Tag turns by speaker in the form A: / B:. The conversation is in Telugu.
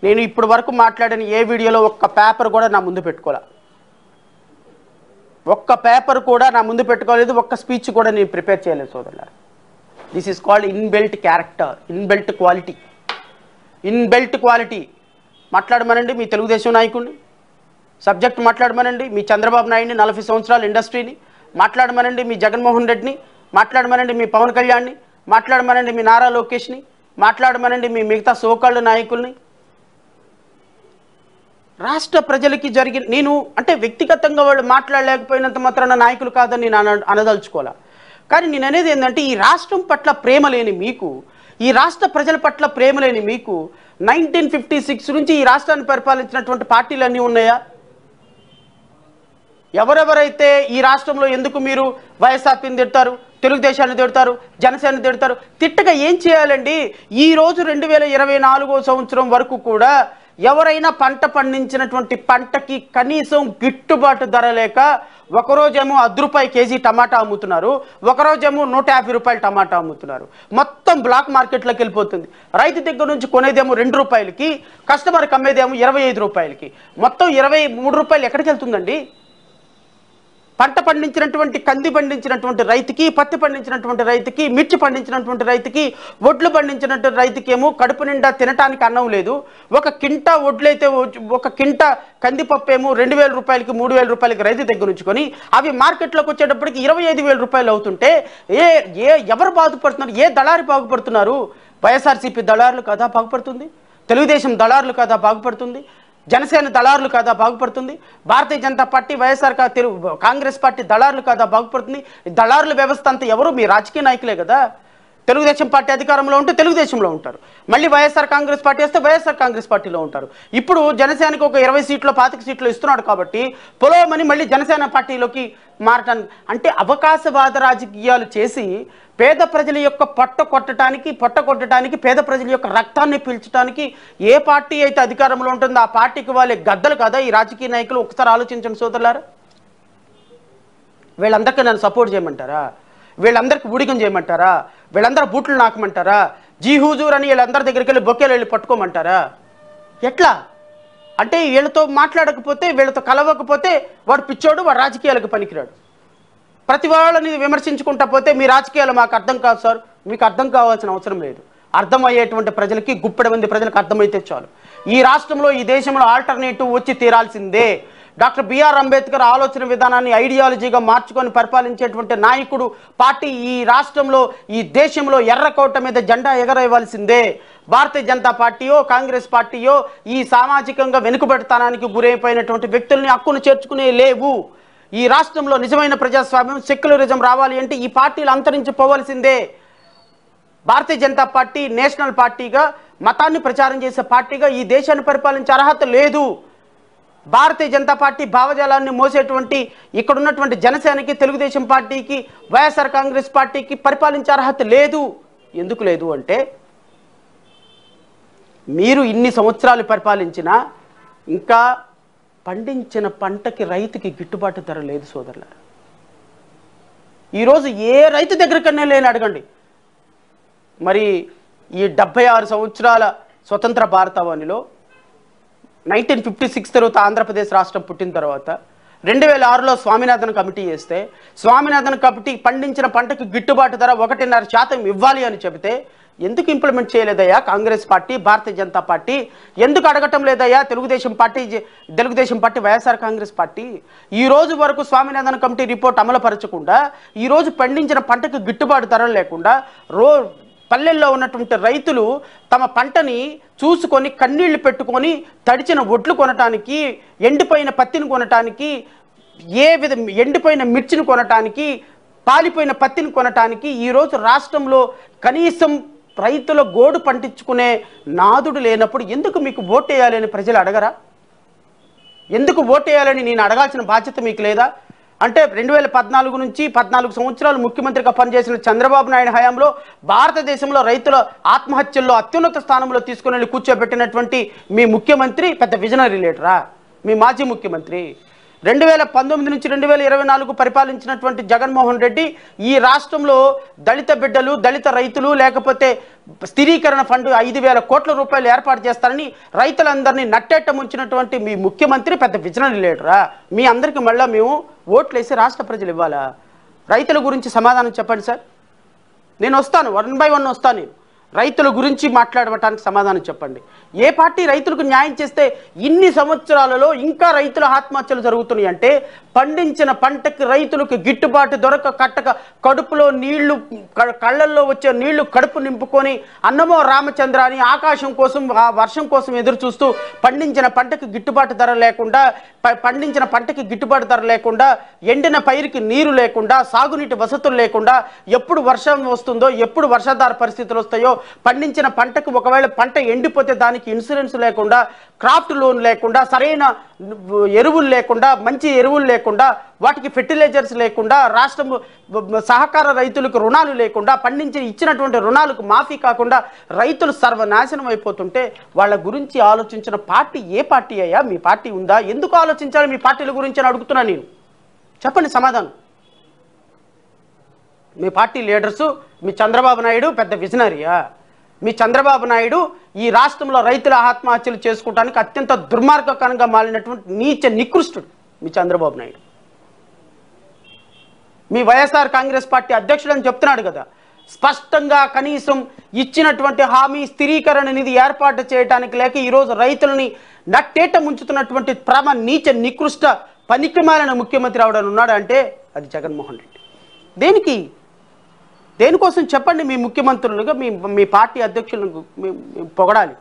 A: నేను ఇప్పటి వరకు మాట్లాడిన ఏ వీడియోలో ఒక్క పేపర్ కూడా నా ముందు పెట్టుకోలే, ఒక్క పేపర్ కూడా నా ముందు పెట్టుకోలేదు, ఒక్క స్పీచ్ కూడా నేను ప్రిపేర్ చేయలేదు సోదరులారా. This is called inbuilt character, inbuilt quality. Inbuilt quality మాట్లాడమనండి మీ తెలుగుదేశం నాయకుడిని, సబ్జెక్ట్ మాట్లాడమనండి మీ చంద్రబాబు నాయుడిని, 40 సంవత్సరాల ఇండస్ట్రీని మాట్లాడమనండి, మీ జగన్మోహన్ రెడ్డిని మాట్లాడమనండి, మీ పవన్ కళ్యాణ్ని మాట్లాడమనండి, మీ నారా లోకేష్ని మాట్లాడమనండి, మీ మిగతా సోకాళ్ళు నాయకుల్ని. రాష్ట్ర ప్రజలకి జరిగిన, నేను అంటే వ్యక్తిగతంగా వాళ్ళు మాట్లాడలేకపోయినంత మాత్రాన నాయకులు కాదని నేను అనదలుచుకోలే. కానీ నేను అనేది ఏంటంటే, ఈ రాష్ట్రం పట్ల ప్రేమ లేని మీకు, ఈ రాష్ట్ర ప్రజల పట్ల ప్రేమ లేని మీకు 1956 నుంచి ఈ రాష్ట్రాన్ని పరిపాలించినటువంటి పార్టీలన్నీ ఉన్నాయా? ఎవరెవరైతే ఈ రాష్ట్రంలో ఎందుకు మీరు వైఎస్ఆర్పీని తిడతారు, తెలుగుదేశాన్ని తిడతారు, జనసేనని తిడతారు? తిట్టగా ఏం చేయాలండి? ఈరోజు 2024 సంవత్సరం వరకు కూడా ఎవరైనా పంట పండించినటువంటి పంటకి కనీసం గిట్టుబాటు ధర లేక ఒకరోజేమో ₹10 కేజీ టమాటా అమ్ముతున్నారు, ఒకరోజేమో ₹150 టమాటా అమ్ముతున్నారు. మొత్తం బ్లాక్ మార్కెట్లోకి వెళ్ళిపోతుంది. రైతు దగ్గర నుంచి కొనేదేమో ₹2, కస్టమర్కి అమ్మేదేమో ₹25. మొత్తం ₹23 ఎక్కడికి వెళ్తుందండి? పంట పండించినటువంటి, కంది పండించినటువంటి రైతుకి, పత్తి పండించినటువంటి రైతుకి, మిర్చి పండించినటువంటి రైతుకి, వడ్లు పండించినటువంటి రైతుకి ఏమో కడుపు నిండా తినటానికి అన్నం లేదు. ఒక కింటా వడ్లైతే, ఒక కింటా కందిపప్పు ఏమో ₹2,000, ₹3,000 రైతు దగ్గర ఉంచుకొని అవి మార్కెట్లోకి వచ్చేటప్పటికి ₹25,000 అవుతుంటే ఎవరు బాగుపడుతున్నారు? ఏ దళారి బాగుపడుతున్నారు? వైఎస్ఆర్సీపీ దళారులు కదా బాగుపడుతుంది, తెలుగుదేశం దళారులు కదా బాగుపడుతుంది, జనసేన దళారులు కాదా బాగుపడుతుంది, భారతీయ జనతా పార్టీ, వైఎస్ఆర్ కాంగ్రెస్ పార్టీ దళారులు కాదా బాగుపడుతుంది? దళారుల వ్యవస్థ అంతా ఎవరు? మీ రాజకీయ నాయకులే కదా. తెలుగుదేశం పార్టీ అధికారంలో ఉంటే తెలుగుదేశంలో ఉంటారు, మళ్ళీ వైఎస్ఆర్ కాంగ్రెస్ పార్టీ వస్తే వైఎస్ఆర్ కాంగ్రెస్ పార్టీలో ఉంటారు. ఇప్పుడు జనసేనకు ఒక 20 సీట్లు 25 సీట్లు ఇస్తున్నాడు కాబట్టి పొలవమని మళ్ళీ జనసేన పార్టీలోకి మారటానికి, అంటే అవకాశవాద రాజకీయాలు చేసి పేద ప్రజల యొక్క పొట్ట కొట్టడానికి, పేద ప్రజల యొక్క రక్తాన్ని పీల్చడానికి ఏ పార్టీ అయితే అధికారంలో ఉంటుందో ఆ పార్టీకి వాళ్ళే గద్దలు కదా ఈ రాజకీయ నాయకులు. ఒకసారి ఆలోచించండి సోదరులారా. వీళ్ళందరికీ నన్ను సపోర్ట్ చేయమంటారా? వీళ్ళందరికీ ఊడిగం చేయమంటారా? వీళ్ళందరూ బూట్లు నాకమంటారా? జీ హుజూర్ అని వీళ్ళందరి దగ్గరికి వెళ్ళి బొకేలు వెళ్ళి పట్టుకోమంటారా? ఎట్లా అంటే వీళ్ళతో మాట్లాడకపోతే, వీళ్ళతో కలవకపోతే వాడు పిచ్చోడు, వాడు రాజకీయాలకు పనికిరాడు. ప్రతి వాళ్ళని విమర్శించుకుంటా పోతే మీ రాజకీయాలు మాకు అర్థం కాదు సార్. మీకు అర్థం కావాల్సిన అవసరం లేదు. అర్థమయ్యేటువంటి ప్రజలకి, గుప్పెడు మంది ప్రజలకు అర్థమైతే చాలు. ఈ రాష్ట్రంలో, ఈ దేశంలో ఆల్టర్నేటివ్ వచ్చి తీరాల్సిందే. డాక్టర్ బిఆర్ అంబేద్కర్ ఆలోచన విధానాన్ని ఐడియాలజీగా మార్చుకొని పరిపాలించేటువంటి నాయకుడు, పార్టీ ఈ రాష్ట్రంలో, ఈ దేశంలో ఎర్రకోట మీద జెండా ఎగరేయవలసిందే. భారతీయ జనతా పార్టీయో, కాంగ్రెస్ పార్టీయో ఈ సామాజికంగా వెనుకబెడతానానికి గురైపోయినటువంటి వ్యక్తుల్ని హక్కును చేర్చుకునే లేవు. ఈ రాష్ట్రంలో నిజమైన ప్రజాస్వామ్యం, సెక్యులరిజం రావాలి అంటే ఈ పార్టీలు అంతరించిపోవాల్సిందే. భారతీయ జనతా పార్టీ నేషనల్ పార్టీగా, మతాన్ని ప్రచారం చేసే పార్టీగా ఈ దేశాన్ని పరిపాలించే అర్హత లేదు. భారతీయ జనతా పార్టీ భావజాలాన్ని మోసేటువంటి ఇక్కడ ఉన్నటువంటి జనసేనకి, తెలుగుదేశం పార్టీకి, వైఎస్ఆర్ కాంగ్రెస్ పార్టీకి పరిపాలించే అర్హత లేదు. ఎందుకు లేదు అంటే, మీరు ఇన్ని సంవత్సరాలు పరిపాలించినా ఇంకా పండించిన పంటకి రైతుకి గిట్టుబాటు ధర లేదు సోదరులారా. ఈరోజు ఏ రైతు దగ్గరకన్నా లేని అడగండి. మరి ఈ 76 సంవత్సరాల స్వతంత్ర భారతావనిలో 1956 తర్వాత ఆంధ్రప్రదేశ్ రాష్ట్రం పుట్టిన తర్వాత 2006లో స్వామినాథన్ కమిటీ చేస్తే, స్వామినాథన్ కమిటీ పండించిన పంటకి గిట్టుబాటు ధర 1.5% ఇవ్వాలి అని చెబితే ఎందుకు implement చేయలేదయ్యా Congress party, Bharatiya Janata party? ఎందుకు అడగటం లేదయ్యా తెలుగుదేశం పార్టీ, వైఎస్ఆర్ కాంగ్రెస్ పార్టీ? ఈ రోజు వరకు స్వామినాథన్ కమిటీ రిపోర్ట్ అమలుపరచకుండా, ఈరోజు పండించిన పంటకు గిట్టుబాటు ధర లేకుండా పల్లెల్లో ఉన్నటువంటి రైతులు తమ పంటని చూసుకొని కన్నీళ్లు పెట్టుకొని తడిచిన వడ్లు కొనటానికి, ఎండిపోయిన పత్తిని కొనటానికి, ఎండిపోయిన మిర్చిని కొనటానికి, పాలిపోయిన పత్తిని కొనటానికి ఈరోజు రాష్ట్రంలో కనీసం రైతుల గోడు పండించుకునే నాదుడు లేనప్పుడు ఎందుకు మీకు ఓటేయాలని ప్రజలు అడగరా? ఎందుకు ఓటేయాలని నేను అడగాల్సిన బాధ్యత మీకు లేదా? అంటే 2014 నుంచి 14 సంవత్సరాలు ముఖ్యమంత్రిగా పనిచేసిన చంద్రబాబు నాయుడు హయాంలో భారతదేశంలో రైతుల ఆత్మహత్యల్లో అత్యున్నత స్థానంలో తీసుకుని వెళ్ళి కూర్చోబెట్టినటువంటి మీ ముఖ్యమంత్రి పెద్ద విజనరీ లీడరా? మీ మాజీ ముఖ్యమంత్రి 2019 నుంచి 2024 పరిపాలించినటువంటి జగన్మోహన్ రెడ్డి ఈ రాష్ట్రంలో దళిత బిడ్డలు, దళిత రైతులు, లేకపోతే స్థిరీకరణ ఫండ్ 5,000 కోట్ల రూపాయలు ఏర్పాటు చేస్తారని రైతులందరినీ నట్టేట ముంచినటువంటి మీ ముఖ్యమంత్రి పెద్ద విజనరీ లీడరా? మీ అందరికీ మళ్ళీ మేము ఓట్లేసి రాష్ట్ర ప్రజలు ఇవ్వాలా? రైతుల గురించి సమాధానం చెప్పండి సార్. నేను వస్తాను, 1 by 1 వస్తాను. రైతుల గురించి మాట్లాడటానికి సమాధానం చెప్పండి. ఏ పార్టీ రైతులకు న్యాయం చేస్తే ఇన్ని సంవత్సరాలలో ఇంకా రైతుల ఆత్మహత్యలు జరుగుతున్నాయి అంటే, పండించిన పంటకి రైతులకు గిట్టుబాటు కట్టక కడుపులో నీళ్లు, కళ్ళల్లో వచ్చే నీళ్లు కడుపు నింపుకొని అన్నమో రామచంద్ర అని ఆకాశం కోసం, ఆ వర్షం కోసం ఎదురు చూస్తూ పండించిన పంటకి గిట్టుబాటు ధర లేకుండా ఎండిన పైరుకి నీరు లేకుండా, సాగునీటి వసతులు లేకుండా, ఎప్పుడు వర్షం వస్తుందో, ఎప్పుడు వర్షాధార పరిస్థితులు వస్తాయో, పండించిన పంటకు ఒకవేళ పంట ఎండిపోతే దానికి ఇన్సూరెన్స్ లేకుండా, క్రాఫ్ట్ లోన్ లేకుండా, సరైన ఎరువులు లేకుండా, మంచి ఎరువులు లేకుండా, వాటికి ఫెర్టిలైజర్స్ లేకుండా, రాష్ట్రం సహకార రైతులకు రుణాలు లేకుండా, ఇచ్చినటువంటి రుణాలకు మాఫీ కాకుండా రైతులు సర్వనాశనం అయిపోతుంటే వాళ్ళ గురించి ఆలోచించిన పార్టీ ఏ పార్టీ అయ్యా? మీ పార్టీ ఉందా? ఎందుకు ఆలోచించాలి మీ పార్టీల గురించి అని అడుగుతున్నా నేను. చెప్పండి సమాధానం. మీ పార్టీ లీడర్సు, మీ చంద్రబాబు నాయుడు పెద్ద విజనరీయా? మీ చంద్రబాబు నాయుడు ఈ రాష్ట్రంలో రైతుల ఆత్మహత్యలు చేసుకోవడానికి అత్యంత దుర్మార్గకరంగా మారినటువంటి నీచ నికృష్టుడు మీ చంద్రబాబు నాయుడు. మీ వైఎస్ఆర్ కాంగ్రెస్ పార్టీ అధ్యక్షుడు అని చెప్తున్నాడు కదా, స్పష్టంగా కనీసం ఇచ్చినటువంటి హామీ స్థిరీకరణ నిధి ఏర్పాటు చేయడానికి లేక ఈరోజు రైతులని నట్టేట ముంచుతున్నటువంటి నీచ నికృష్ట పనికిమాలిన ముఖ్యమంత్రి అవడానికి ఉన్నాడు అంటే అది జగన్మోహన్ రెడ్డి. దేనికోసం చెప్పండి. మీ ముఖ్యమంత్రులుగా మీ పార్టీ అధ్యక్షులను పొగడాలి.